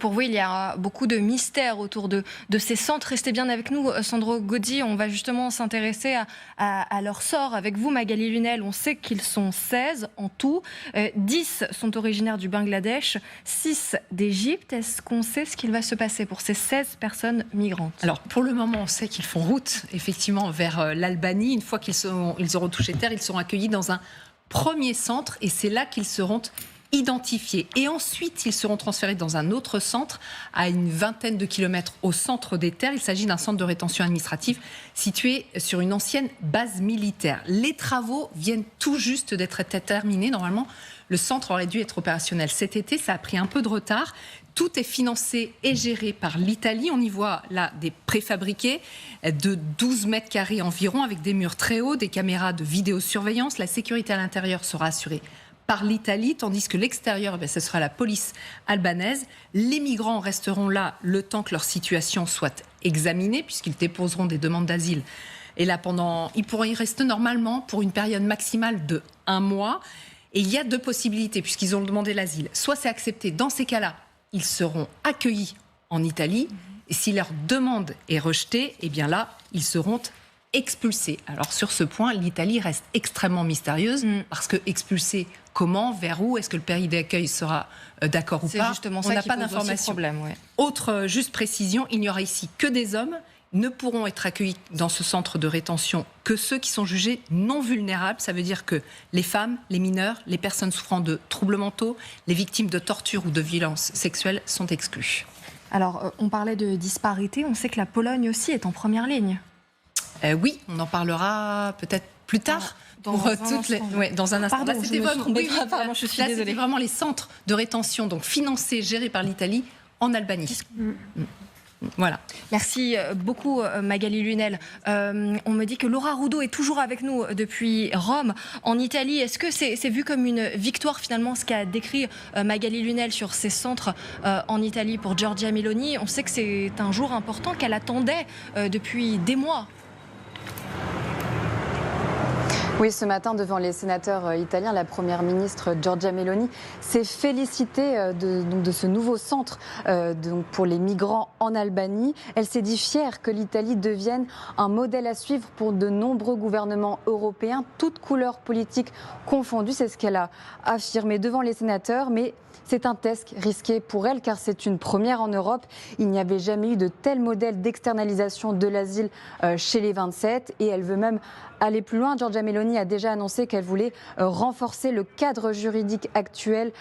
pour vous, il y a beaucoup de mystères autour de ces centres. Restez bien avec nous, Sandro Gaudy. On va justement s'intéresser à leur sort avec vous, Magali Lunel. On sait qu'ils sont 16 en tout. 10 sont originaires du Bangladesh, 6 d'Égypte. Est-ce qu'on sait ce qu'il va se passer pour ces 16 personnes migrantes? Alors, pour le moment, on sait qu'ils font route, effectivement, vers l'Albanie. Une fois qu'ils auront touché terre, ils seront accueillis dans un premier centre et c'est là qu'ils seront identifiés. Et ensuite, ils seront transférés dans un autre centre à une vingtaine de kilomètres au centre des terres. Il s'agit d'un centre de rétention administrative situé sur une ancienne base militaire. Les travaux viennent tout juste d'être terminés. Normalement, le centre aurait dû être opérationnel cet été. Ça a pris un peu de retard. Tout est financé et géré par l'Italie. On y voit là des préfabriqués de 12 mètres carrés environ avec des murs très hauts, des caméras de vidéosurveillance. La sécurité à l'intérieur sera assurée par l'Italie, tandis que l'extérieur, ce sera la police albanaise. Les migrants resteront là le temps que leur situation soit examinée, puisqu'ils déposeront des demandes d'asile. Et là, ils pourront y rester normalement pour une période maximale de 1 mois. Et il y a 2 possibilités, puisqu'ils ont demandé l'asile. Soit c'est accepté, dans ces cas-là, ils seront accueillis en Italie. Et si leur demande est rejetée, eh bien là, ils seront expulsés. Alors sur ce point, l'Italie reste extrêmement mystérieuse parce que expulsés comment, vers où, est-ce que le pays d'accueil sera d'accord ou pas? C'est justement ça On n'a qui pas pose aussi d'informations. problème, ouais. Autre juste précision, il n'y aura ici que des hommes. Ne pourront être accueillis dans ce centre de rétention que ceux qui sont jugés non vulnérables. Ça veut dire que les femmes, les mineurs, les personnes souffrant de troubles mentaux, les victimes de torture ou de violences sexuelles sont exclus. Alors, on parlait de disparité. On sait que la Pologne aussi est en première ligne. Oui, on en parlera peut-être plus tard. Dans un instant. Pardon, Là, c'était je suis désolée. C'était vraiment les centres de rétention, donc financés, gérés par l'Italie, en Albanie. Voilà. Merci beaucoup Magali Lunel. On me dit que Laura Rudo est toujours avec nous depuis Rome, en Italie. Est-ce que c'est vu comme une victoire finalement ce qu'a décrit Magali Lunel sur ces centres en Italie pour Giorgia Meloni? On sait que c'est un jour important qu'elle attendait depuis des mois. Oui, ce matin, devant les sénateurs italiens, la première ministre Giorgia Meloni s'est félicitée de ce nouveau centre pour les migrants en Albanie. Elle s'est dit fière que l'Italie devienne un modèle à suivre pour de nombreux gouvernements européens, toutes couleurs politiques confondues. C'est ce qu'elle a affirmé devant les sénateurs. Mais c'est un test risqué pour elle car c'est une première en Europe. Il n'y avait jamais eu de tel modèle d'externalisation de l'asile chez les 27 et elle veut même aller plus loin. Giorgia Meloni a déjà annoncé qu'elle voulait renforcer le cadre juridique actuel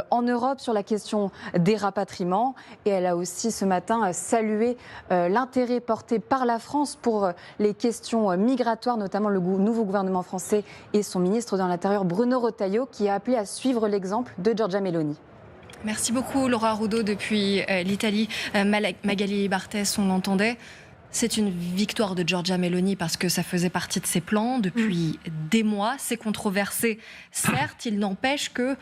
en Europe sur la question des rapatriements. Et elle a aussi ce matin salué l'intérêt porté par la France pour les questions migratoires, notamment le nouveau gouvernement français et son ministre de l'Intérieur Bruno Retailleau qui a appelé à suivre l'exemple de Giorgia Meloni. Merci beaucoup Laura Rudo depuis l'Italie. Magali Barthès, on l'entendait. C'est une victoire de Giorgia Meloni parce que ça faisait partie de ses plans depuis des mois. C'est controversé, certes. Il n'empêche que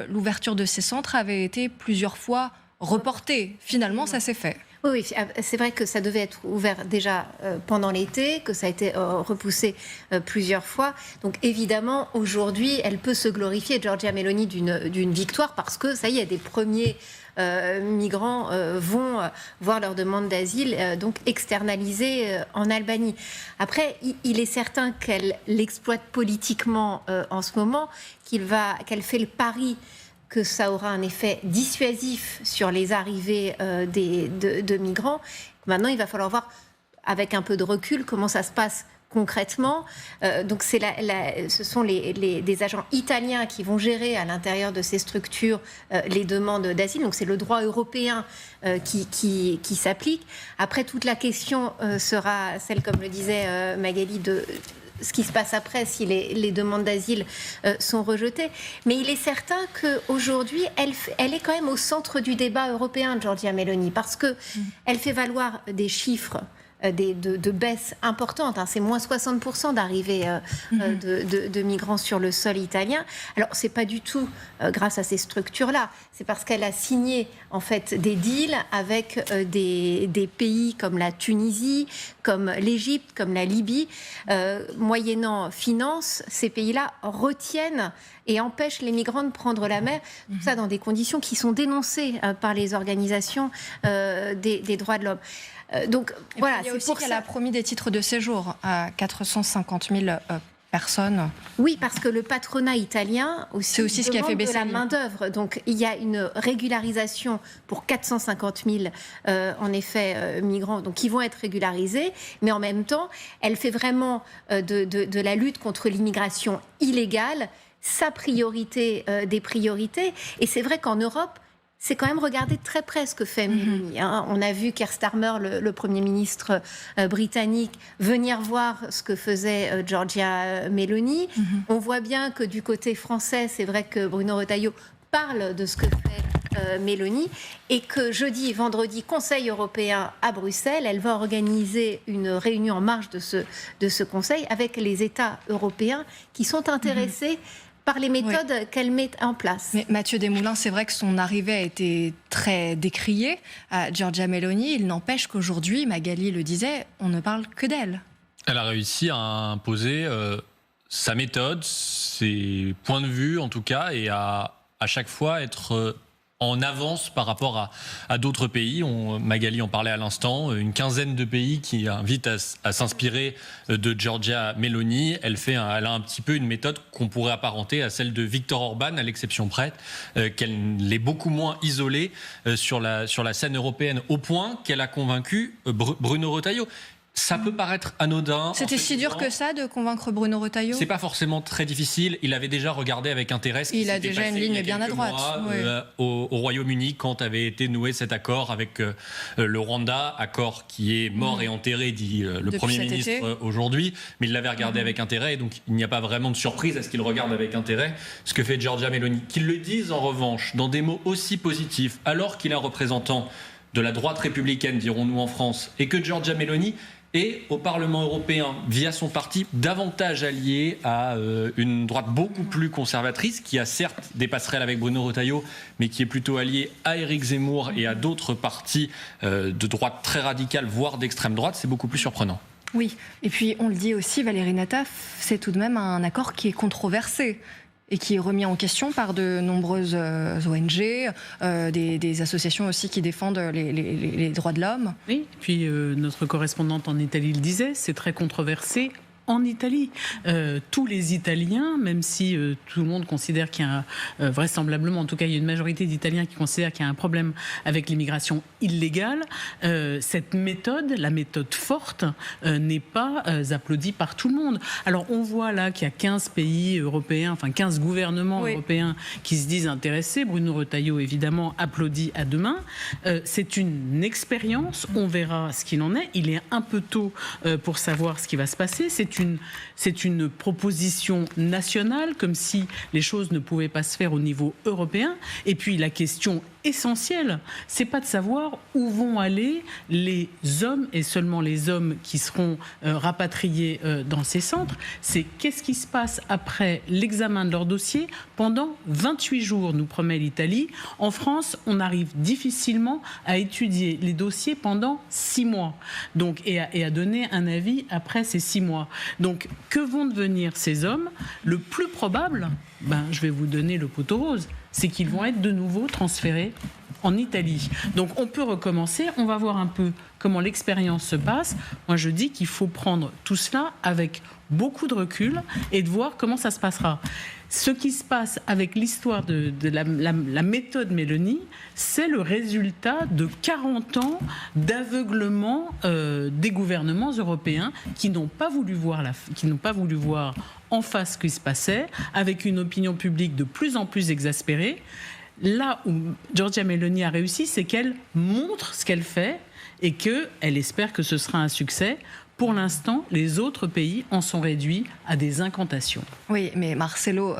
l'ouverture de ces centres avait été plusieurs fois reportée. Finalement, ça s'est fait. Oui, c'est vrai que ça devait être ouvert déjà pendant l'été, que ça a été repoussé plusieurs fois. Donc évidemment, aujourd'hui, elle peut se glorifier, Giorgia Meloni, d'une victoire parce que ça y est, des premiers migrants vont voir leur demande d'asile donc externalisée en Albanie. Après, il est certain qu'elle l'exploite politiquement en ce moment, qu'elle fait le pari que ça aura un effet dissuasif sur les arrivées de migrants. Maintenant, il va falloir voir avec un peu de recul comment ça se passe concrètement. Donc ce sont des agents italiens qui vont gérer à l'intérieur de ces structures les demandes d'asile. Donc c'est le droit européen qui s'applique. Après, toute la question sera celle, comme le disait Magali, de ce qui se passe après si les demandes d'asile sont rejetées. Mais il est certain qu'aujourd'hui, elle est quand même au centre du débat européen, Giorgia Meloni, parce qu'elle fait valoir des chiffres de baisse importante. C'est moins 60% d'arrivée de migrants sur le sol italien. Alors, c'est pas du tout grâce à ces structures-là. C'est parce qu'elle a signé, en fait, des deals avec des pays comme la Tunisie, comme l'Égypte, comme la Libye. Moyennant finances, ces pays-là retiennent et empêchent les migrants de prendre la mer. Tout ça dans des conditions qui sont dénoncées par les organisations des droits de l'homme. Donc voilà, il y a aussi qu'elle a promis des titres de séjour à 450 000 personnes. Oui, parce que le patronat italien c'est aussi ce qui a fait baisser de la main-d'œuvre. Donc il y a une régularisation pour 450 000 en effet migrants, donc qui vont être régularisés, mais en même temps, elle fait vraiment de la lutte contre l'immigration illégale sa priorité des priorités. Et c'est vrai qu'en Europe, c'est quand même regarder de très près ce que fait Meloni. On a vu Keir Starmer, le Premier ministre britannique, venir voir ce que faisait Giorgia Meloni. On voit bien que du côté français, c'est vrai que Bruno Retailleau parle de ce que fait Meloni et que jeudi et vendredi, Conseil européen à Bruxelles, elle va organiser une réunion en marge de ce Conseil avec les États européens qui sont intéressés par les méthodes qu'elle met en place. Mais Mathieu Desmoulins, c'est vrai que son arrivée a été très décriée à Giorgia Meloni. Il n'empêche qu'aujourd'hui, Magali le disait, on ne parle que d'elle. Elle a réussi à imposer sa méthode, ses points de vue en tout cas, et à chaque fois être en avance par rapport à d'autres pays. Magali en parlait à l'instant, une quinzaine de pays qui invitent à s'inspirer de Giorgia Meloni. Elle a un petit peu une méthode qu'on pourrait apparenter à celle de Viktor Orban, à l'exception près, qu'elle est beaucoup moins isolée sur la scène européenne, au point qu'elle a convaincu Bruno Retailleau. Ça peut paraître anodin. C'était si dur que ça de convaincre Bruno Retailleau ? C'est pas forcément très difficile. Il avait déjà regardé avec intérêt ce qui Il a déjà une ligne bien à droite. Au Royaume-Uni, quand avait été noué cet accord avec le Rwanda, accord qui est mort et enterré, dit le Premier ministre aujourd'hui. Mais il l'avait regardé avec intérêt, et donc il n'y a pas vraiment de surprise à ce qu'il regarde avec intérêt ce que fait Giorgia Meloni. Qu'il le dise en revanche dans des mots aussi positifs, alors qu'il est un représentant de la droite républicaine, dirons-nous en France, et que Giorgia Meloni et au Parlement européen, via son parti, davantage allié à une droite beaucoup plus conservatrice, qui a certes des passerelles avec Bruno Retailleau, mais qui est plutôt allié à Éric Zemmour et à d'autres partis de droite très radicale, voire d'extrême droite. C'est beaucoup plus surprenant. Oui, et puis on le dit aussi, Valérie Nataf, c'est tout de même un accord qui est controversé et qui est remis en question par de nombreuses ONG, des associations aussi qui défendent les droits de l'homme. Oui, puis notre correspondante en Italie le disait, c'est très controversé en Italie. Tous les Italiens, même si tout le monde considère qu'il y a vraisemblablement, en tout cas il y a une majorité d'Italiens qui considèrent qu'il y a un problème avec l'immigration illégale, cette méthode, la méthode forte, n'est pas applaudie par tout le monde. Alors on voit là qu'il y a 15 pays européens, enfin 15 gouvernements européens qui se disent intéressés. Bruno Retailleau évidemment applaudit à deux mains. C'est une expérience, on verra ce qu'il en est. Il est un peu tôt pour savoir ce qui va se passer. C'est une proposition nationale, comme si les choses ne pouvaient pas se faire au niveau européen. Et puis la question essentielle, c'est pas de savoir où vont aller les hommes, et seulement les hommes qui seront rapatriés dans ces centres, c'est qu'est-ce qui se passe après l'examen de leur dossier pendant 28 jours, nous promet l'Italie. En France, on arrive difficilement à étudier les dossiers pendant 6 mois, donc, et à donner un avis après ces 6 mois. Donc, que vont devenir ces hommes ? Le plus probable, je vais vous donner le poteau rose, c'est qu'ils vont être de nouveau transférés en Italie. Donc on peut recommencer, on va voir un peu comment l'expérience se passe. Moi je dis qu'il faut prendre tout cela avec beaucoup de recul et de voir comment ça se passera. Ce qui se passe avec l'histoire de la méthode Meloni, c'est le résultat de 40 ans d'aveuglement des gouvernements européens qui n'ont pas voulu voir en face ce qui se passait, avec une opinion publique de plus en plus exaspérée. Là où Giorgia Meloni a réussi, c'est qu'elle montre ce qu'elle fait et qu'elle espère que ce sera un succès. Pour l'instant, les autres pays en sont réduits à des incantations. Oui, mais Marcelo,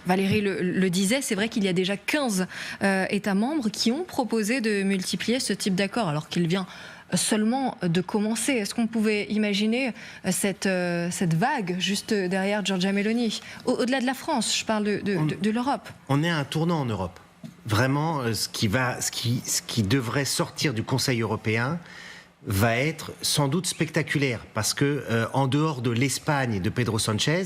Valérie le disait, c'est vrai qu'il y a déjà 15 États membres qui ont proposé de multiplier ce type d'accord, alors qu'il vient seulement de commencer. Est-ce qu'on pouvait imaginer cette vague juste derrière Giorgia Meloni? Au-delà de la France, je parle de l'Europe. On est à un tournant en Europe. Vraiment, ce qui devrait sortir du Conseil européen va être sans doute spectaculaire, parce que en dehors de l'Espagne et de Pedro Sanchez,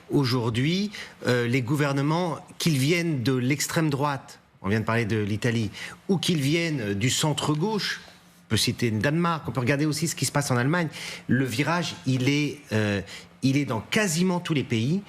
aujourd'hui, les gouvernements, qu'ils viennent de l'extrême droite, on vient de parler de l'Italie, ou qu'ils viennent du centre-gauche, on peut citer le Danemark, on peut regarder aussi ce qui se passe en Allemagne, le virage, il est dans quasiment tous les pays.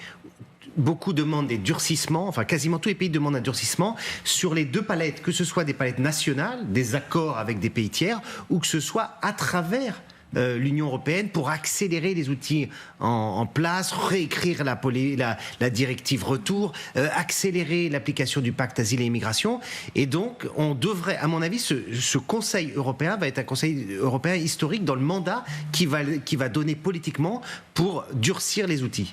Beaucoup demandent des durcissements, enfin quasiment tous les pays demandent un durcissement sur les deux palettes, que ce soit des palettes nationales, des accords avec des pays tiers, ou que ce soit à travers l'Union européenne pour accélérer les outils en place, réécrire la directive retour, accélérer l'application du pacte asile et immigration. Et donc, on devrait, à mon avis, ce Conseil européen va être un Conseil européen historique dans le mandat qui va donner politiquement pour durcir les outils.